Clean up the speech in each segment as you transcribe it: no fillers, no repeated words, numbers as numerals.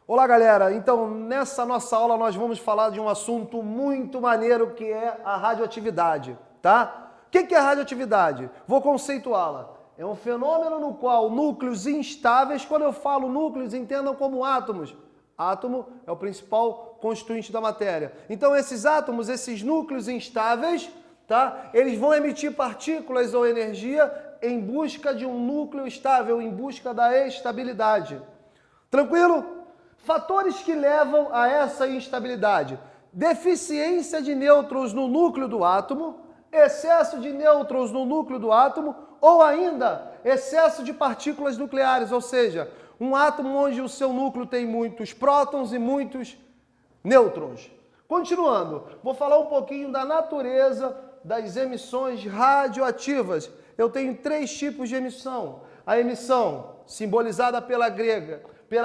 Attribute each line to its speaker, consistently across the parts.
Speaker 1: Olá, galera! Então, nessa nossa aula nós vamos falar de um assunto muito maneiro que é a radioatividade, tá? O que é a radioatividade? Vou conceituá-la. É um fenômeno no qual núcleos instáveis, quando eu falo núcleos, entendam como átomos. Átomo é o principal constituinte da matéria. Então, esses átomos, esses núcleos instáveis, tá? Eles vão emitir partículas ou energia em busca de um núcleo estável, em busca da estabilidade. Tranquilo? Fatores que levam a essa instabilidade: deficiência de nêutrons no núcleo do átomo, excesso de nêutrons no núcleo do átomo ou ainda excesso de partículas nucleares, ou seja, um átomo onde o seu núcleo tem muitos prótons e muitos nêutrons. Continuando, vou falar um pouquinho da natureza das emissões radioativas. Eu tenho 3 tipos de emissão. A emissão simbolizada pela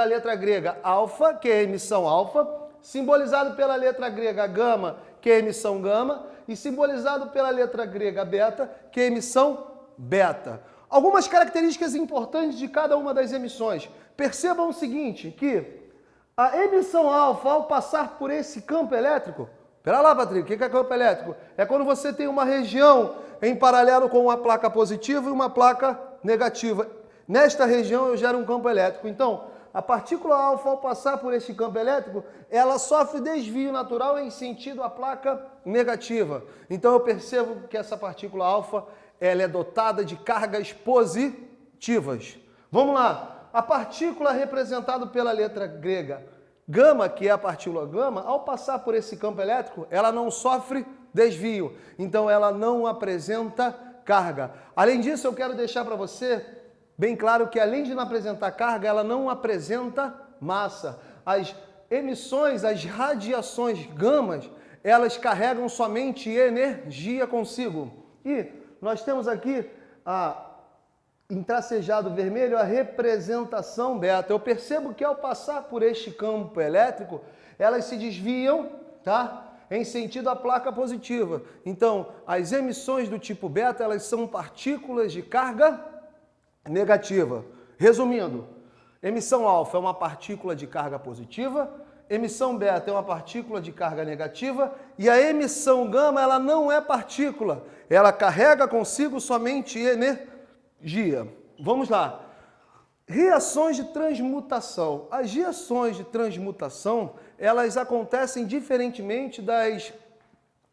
Speaker 1: letra grega alfa, que é a emissão alfa, simbolizado pela letra grega gama, que é a emissão gama, e simbolizado pela letra grega beta, que é a emissão beta. Algumas características importantes de cada uma das emissões. Percebam o seguinte, que a emissão alfa, ao passar por esse campo elétrico... Espera lá, Patrick, o que é campo elétrico? É quando você tem uma região em paralelo com uma placa positiva e uma placa negativa. Nesta região eu gero um campo elétrico. Então, a partícula alfa, ao passar por este campo elétrico, ela sofre desvio natural em sentido à placa negativa. Então eu percebo que essa partícula alfa, ela é dotada de cargas positivas. Vamos lá. A partícula representada pela letra grega gama, que é a partícula gama, ao passar por esse campo elétrico, ela não sofre desvio. Então ela não apresenta carga. Além disso, eu quero deixar para você bem claro que, além de não apresentar carga, ela não apresenta massa. As emissões, as radiações gamas, elas carregam somente energia consigo. E nós temos aqui, em tracejado vermelho, a representação beta. Eu percebo que, ao passar por este campo elétrico, elas se desviam, tá? Em sentido à placa positiva. Então, as emissões do tipo beta, elas são partículas de carga negativa. Resumindo, emissão alfa é uma partícula de carga positiva, emissão beta é uma partícula de carga negativa e a emissão gama, ela não é partícula, ela carrega consigo somente energia. Vamos lá. Reações de transmutação. As reações de transmutação, elas acontecem diferentemente das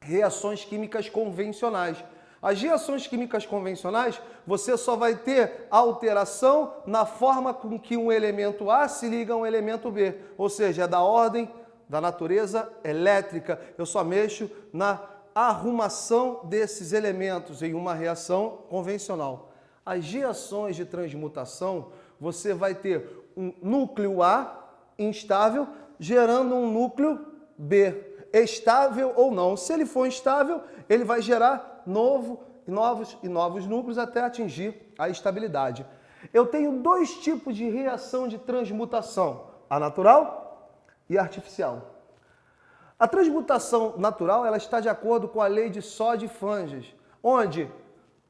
Speaker 1: reações químicas convencionais. As reações químicas convencionais, você só vai ter alteração na forma com que um elemento A se liga a um elemento B. Ou seja, é da ordem da natureza elétrica. Eu só mexo na arrumação desses elementos em uma reação convencional. As reações de transmutação, você vai ter um núcleo A instável gerando um núcleo B, estável ou não. Se ele for instável, ele vai gerar novos núcleos até atingir a estabilidade. Eu tenho 2 tipos de reação de transmutação, a natural e a artificial. A transmutação natural, ela está de acordo com a lei de Soddy-Fanges, onde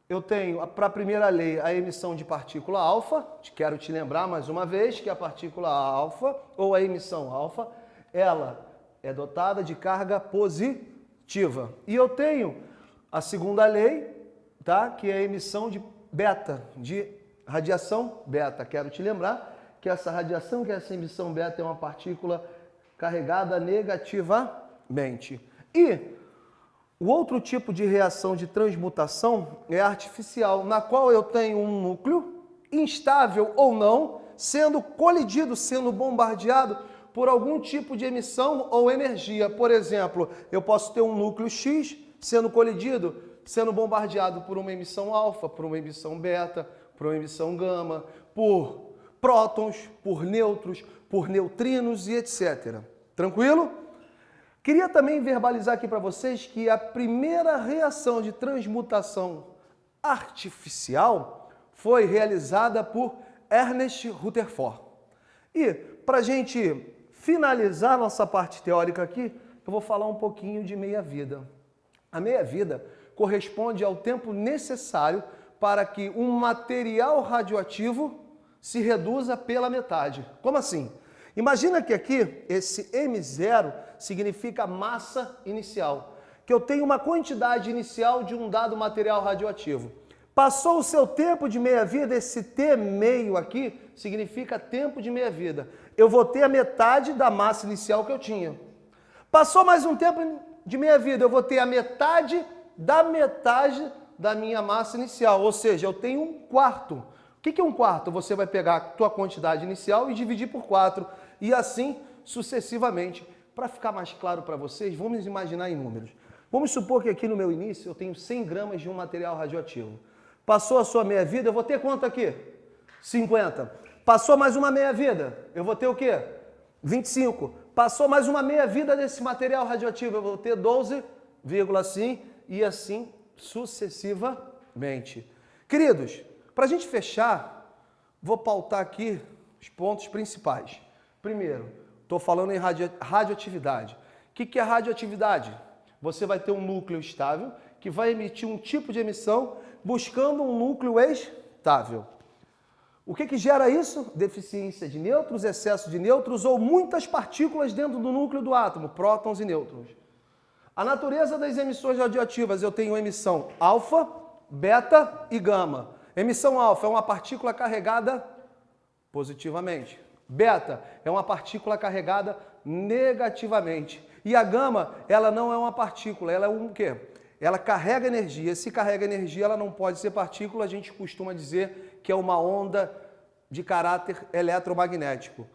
Speaker 1: eu tenho, para a primeira lei, a emissão de partícula alfa. Quero te lembrar mais uma vez que a partícula alfa, ou a emissão alfa, ela é dotada de carga positiva. E eu tenho a segunda lei, tá? Que é a emissão de beta, de radiação beta. Quero te lembrar que essa radiação, que essa emissão beta é uma partícula carregada negativamente. E o outro tipo de reação de transmutação é artificial, na qual eu tenho um núcleo, instável ou não, sendo colidido, sendo bombardeado por algum tipo de emissão ou energia. Por exemplo, eu posso ter um núcleo X sendo colidido, sendo bombardeado por uma emissão alfa, por uma emissão beta, por uma emissão gama, por prótons, por nêutrons, por neutrinos e etc. Tranquilo? Queria também verbalizar aqui para vocês que a primeira reação de transmutação artificial foi realizada por Ernest Rutherford. E, para a gente finalizar nossa parte teórica aqui, eu vou falar um pouquinho de meia-vida. A meia-vida corresponde ao tempo necessário para que um material radioativo se reduza pela metade. Como assim? Imagina que aqui, esse M0 significa massa inicial, que eu tenho uma quantidade inicial de um dado material radioativo. Passou o seu tempo de meia-vida, esse T meio aqui significa tempo de meia-vida. Eu vou ter a metade da massa inicial que eu tinha. Passou mais um tempo de meia-vida, eu vou ter a metade da minha massa inicial, ou seja, eu tenho um quarto. O que é um quarto? Você vai pegar a tua quantidade inicial e dividir por 4, e assim sucessivamente. Para ficar mais claro para vocês, vamos imaginar em números. Vamos supor que aqui no meu início eu tenho 100 gramas de um material radioativo. Passou a sua meia-vida, eu vou ter quanto aqui? 50. Passou mais uma meia-vida, eu vou ter o quê? 25. Passou mais uma meia-vida desse material radioativo, eu vou ter 12,5 e assim sucessivamente. Queridos, para a gente fechar, vou pautar aqui os pontos principais. Primeiro, estou falando em radioatividade. O que é radioatividade? Você vai ter um núcleo estável que vai emitir um tipo de emissão buscando um núcleo estável. O que gera isso? Deficiência de nêutrons, excesso de nêutrons ou muitas partículas dentro do núcleo do átomo, prótons e nêutrons. A natureza das emissões radioativas, eu tenho emissão alfa, beta e gama. Emissão alfa é uma partícula carregada positivamente. Beta é uma partícula carregada negativamente. E a gama, ela não é uma partícula, ela é um quê? Ela carrega energia. Se carrega energia, ela não pode ser partícula, a gente costuma dizer que é uma onda de caráter eletromagnético.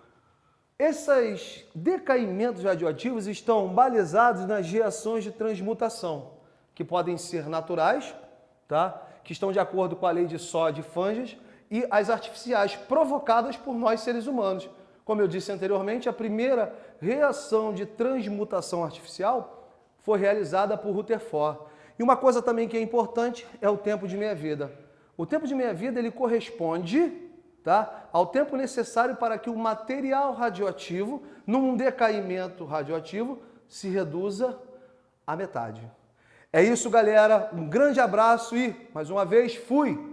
Speaker 1: Esses decaimentos radioativos estão balizados nas reações de transmutação, que podem ser naturais, tá? Que estão de acordo com a lei de Sod e Fanges, e as artificiais provocadas por nós seres humanos. Como eu disse anteriormente, a primeira reação de transmutação artificial foi realizada por Rutherford. E uma coisa também que é importante é o tempo de meia-vida. O tempo de meia-vida ele corresponde, tá, ao tempo necessário para que o material radioativo, num decaimento radioativo, se reduza à metade. É isso, galera. Um grande abraço e, mais uma vez, fui!